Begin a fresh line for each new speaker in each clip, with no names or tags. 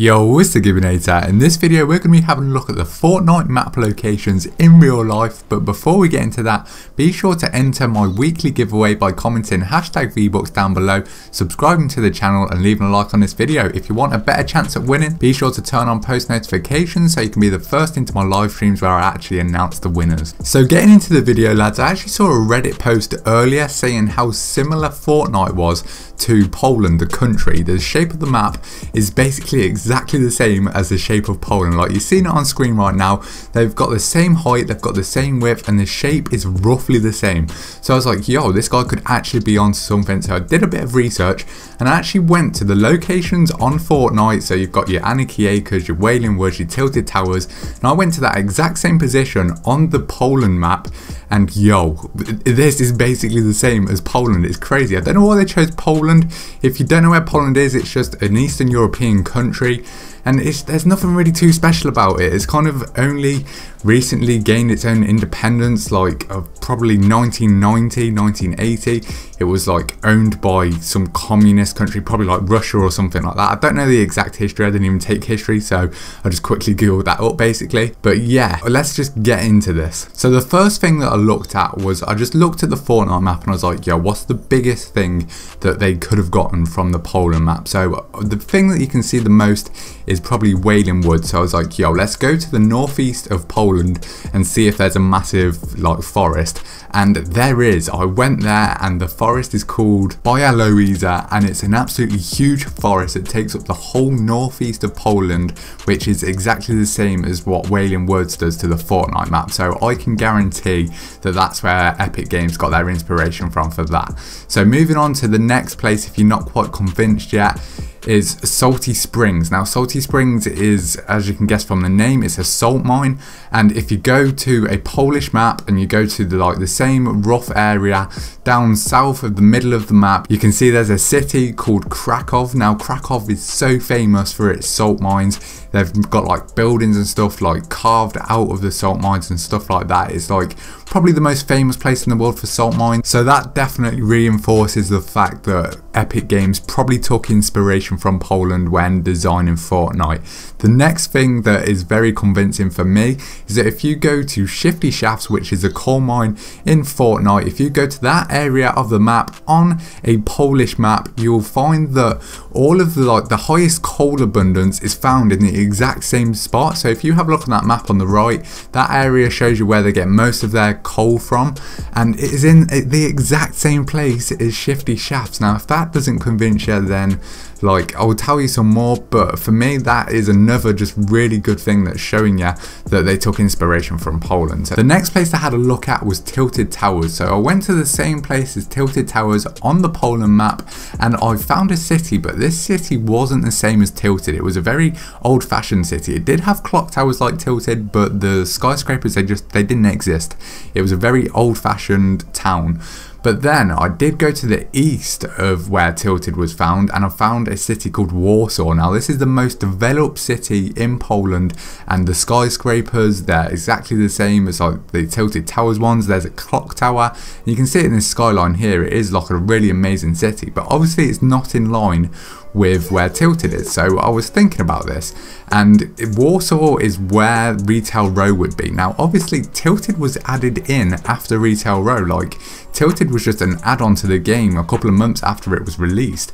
Yo, it's TheGIBBYNATR. In this video we're going to be having a look at the Fortnite map locations in real life, but before we get into that, be sure to enter my weekly giveaway by commenting #VBucks down below, subscribing to the channel and leaving a like on this video. If you want a better chance at winning, be sure to turn on post notifications so you can be the first into my live streams where I actually announce the winners. So getting into the video lads, I actually saw a Reddit post earlier saying how similar Fortnite was to Poland, the country. The shape of the map is basically exactly the same as the shape of Poland. Like you're seeing it on screen right now, they've got the same height, they've got the same width, and the shape is roughly the same. So I was like, yo, this guy could actually be onto something. So I did a bit of research and I actually went to the locations on Fortnite. So you've got your Anarchy Acres, your Wailing Woods, your Tilted Towers, and I went to that exact same position on the Poland map. And yo, this is basically the same as Poland. It's crazy. I don't know why they chose Poland. If you don't know where Poland is, it's just an Eastern European country. And there's nothing really too special about it. It's kind of only recently gained its own independence, like probably 1990, 1980. It was like owned by some communist country, probably like Russia or something like that. I don't know the exact history. I didn't even take history, so I just quickly googled that up basically. But yeah, let's just get into this. So the first thing that I looked at was, I just looked at the Fortnite map and I was like, yo, what's the biggest thing that they could have gotten from the Poland map? So the thing that you can see the most is probably Wailing Woods. So I was like, yo, let's go to the northeast of Poland and see if there's a massive like forest. And there is. I went there and the forest is called Białowieża, and it's an absolutely huge forest. It takes up the whole northeast of Poland, which is exactly the same as what Wailing Woods does to the Fortnite map. So I can guarantee that that's where Epic Games got their inspiration from for that. So moving on to the next place, if you're not quite convinced yet, is Salty Springs. Now Salty Springs is, as you can guess from the name, it's a salt mine, and if you go to a Polish map and you go to the same rough area down south of the middle of the map, you can see there's a city called Krakow. Now Krakow is so famous for its salt mines. They've got like buildings and stuff like carved out of the salt mines and stuff like that. It's like probably the most famous place in the world for salt mines. So that definitely reinforces the fact that Epic Games probably took inspiration from Poland when designing Fortnite. The next thing that is very convincing for me is that if you go to Shifty Shafts, which is a coal mine in Fortnite, if you go to that area of the map on a Polish map, you'll find that all of the highest coal abundance is found in the exact same spot. So if you have a look on that map on the right, that area shows you where they get most of their coal from, and it is in the exact same place as Shifty Shafts. Now if that doesn't convince you, then like I will tell you some more, but for me that is another just really good thing that's showing you that they took inspiration from Poland. So the next place I had a look at was Tilted Towers. So I went to the same place as Tilted Towers on the Poland map and I found a city, but this city wasn't the same as Tilted. It was a very old-fashioned city. It did have clock towers like Tilted, but the skyscrapers, they didn't exist. It was a very old-fashioned town. But then I did go to the east of where Tilted was found, and I found a city called Warsaw. Now this is the most developed city in Poland, and the skyscrapers, they're exactly the same as like the Tilted Towers ones. There's a clock tower, and you can see it in this skyline here. It is like a really amazing city, but obviously it's not in line with where Tilted is. So I was thinking about this, and Warsaw is where Retail Row would be. Now obviously Tilted was added in after Retail Row. Like Tilted was just an add-on to the game a couple of months after it was released.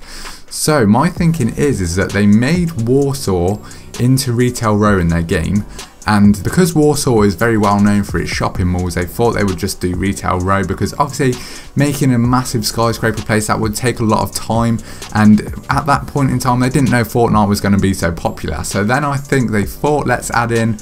So my thinking is that they made Warsaw into Retail Row in their game, and because Warsaw is very well known for its shopping malls, they thought they would just do Retail Row, because obviously making a massive skyscraper place, that would take a lot of time, and at that point in time they didn't know Fortnite was going to be so popular. So then I think they thought, let's add in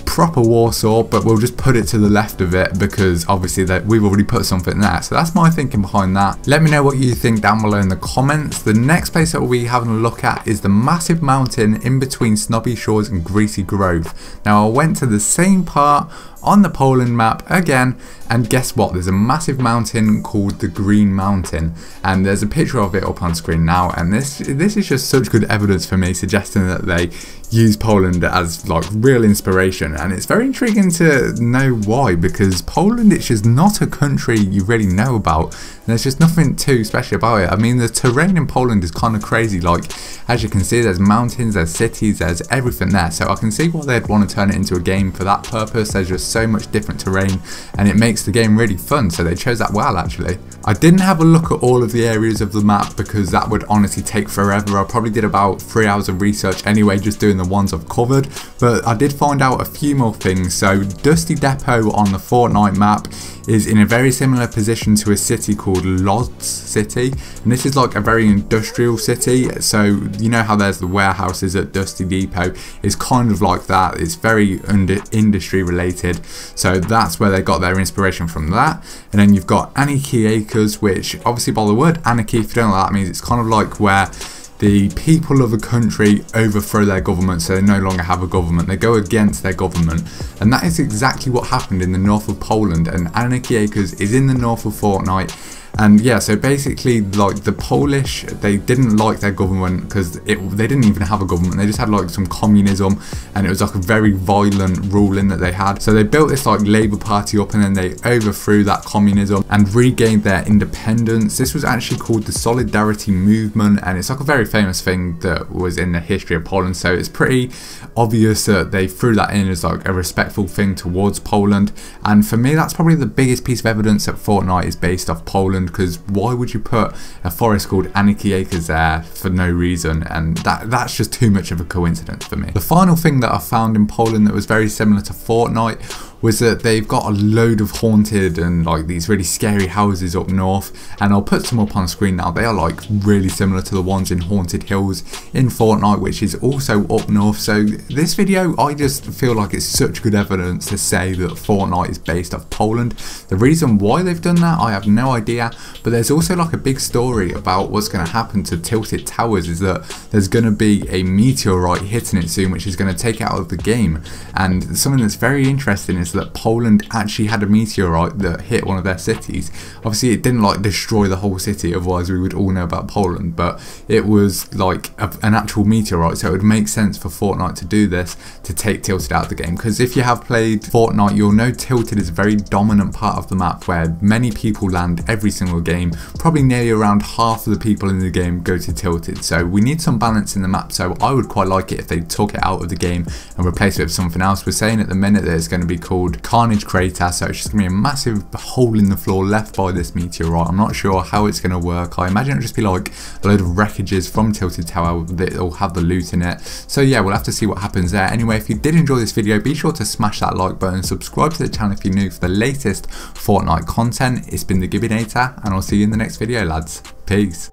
proper Warsaw, but we'll just put it to the left of it because obviously that we've already put something there. So that's my thinking behind that. Let me know what you think down below in the comments. The next place that we'll be having a look at is the massive mountain in between Snobby Shores and Greasy Grove. Now I went to the same part on the Poland map again, and guess what, there's a massive mountain called the Green Mountain, and there's a picture of it up on screen now, and this is just such good evidence for me, suggesting that they use Poland as like real inspiration, and it's very intriguing to know why, because Poland, it's just not a country you really know about, and there's just nothing too special about it. I mean, the terrain in Poland is kind of crazy. Like, as you can see, there's mountains, there's cities, there's everything there, so I can see why they'd want to turn it into a game for that purpose. There's just so much different terrain, and it makes the game really fun, so they chose that well actually. I didn't have a look at all of the areas of the map because that would honestly take forever. I probably did about 3 hours of research anyway, just doing the ones I've covered, but I did find out a few more things. So Dusty Depot on the Fortnite map is in a very similar position to a city called Lodz City, and this is like a very industrial city. So you know how there's the warehouses at Dusty Depot, it's kind of like that. It's very industry related, so that's where they got their inspiration from that. And then you've got Anarchy Acres, which obviously by the word anarchy, if you don't know what that means, it's kind of like where the people of a country overthrow their government, so they no longer have a government, they go against their government, and that is exactly what happened in the north of Poland. And Anarchy Acres is in the north of Fortnite. And yeah, so basically, like, the Polish, they didn't like their government because they didn't even have a government. They just had like some communism, and it was like a very violent ruling that they had. So they built this like Labour Party up, and then they overthrew that communism and regained their independence. This was actually called the Solidarity Movement, and it's like a very famous thing that was in the history of Poland. So it's pretty obvious that they threw that in as like a respectful thing towards Poland. And for me, that's probably the biggest piece of evidence that Fortnite is based off Poland, because why would you put a forest called Anarchy Acres there for no reason? And that's just too much of a coincidence for me. The final thing that I found in Poland that was very similar to Fortnite was that they've got a load of haunted and like these really scary houses up north, and I'll put some up on screen now. They are like really similar to the ones in Haunted Hills in Fortnite, which is also up north. So this video, I just feel like it's such good evidence to say that Fortnite is based off Poland. The reason why they've done that, I have no idea, but there's also like a big story about what's going to happen to Tilted Towers, is that there's going to be a meteorite hitting it soon, which is going to take it out of the game. And something that's very interesting is that Poland actually had a meteorite that hit one of their cities. Obviously it didn't like destroy the whole city, otherwise we would all know about Poland, but it was like an actual meteorite, so it would make sense for Fortnite to do this, to take Tilted out of the game. Because if you have played Fortnite, you'll know Tilted is a very dominant part of the map where many people land every single game. Probably nearly around half of the people in the game go to Tilted, so we need some balance in the map. So I would quite like it if they took it out of the game and replaced it with something else. We're saying at the minute that it's going to be called Carnage Crater, so it's just going to be a massive hole in the floor left by this meteorite. I'm not sure how it's going to work. I imagine it'll just be like a load of wreckages from Tilted Tower that will have the loot in it. So yeah, we'll have to see what happens there. Anyway, if you did enjoy this video, be sure to smash that like button, subscribe to the channel if you're new for the latest Fortnite content. It's been TheGIBBYNATR, and I'll see you in the next video, lads. Peace.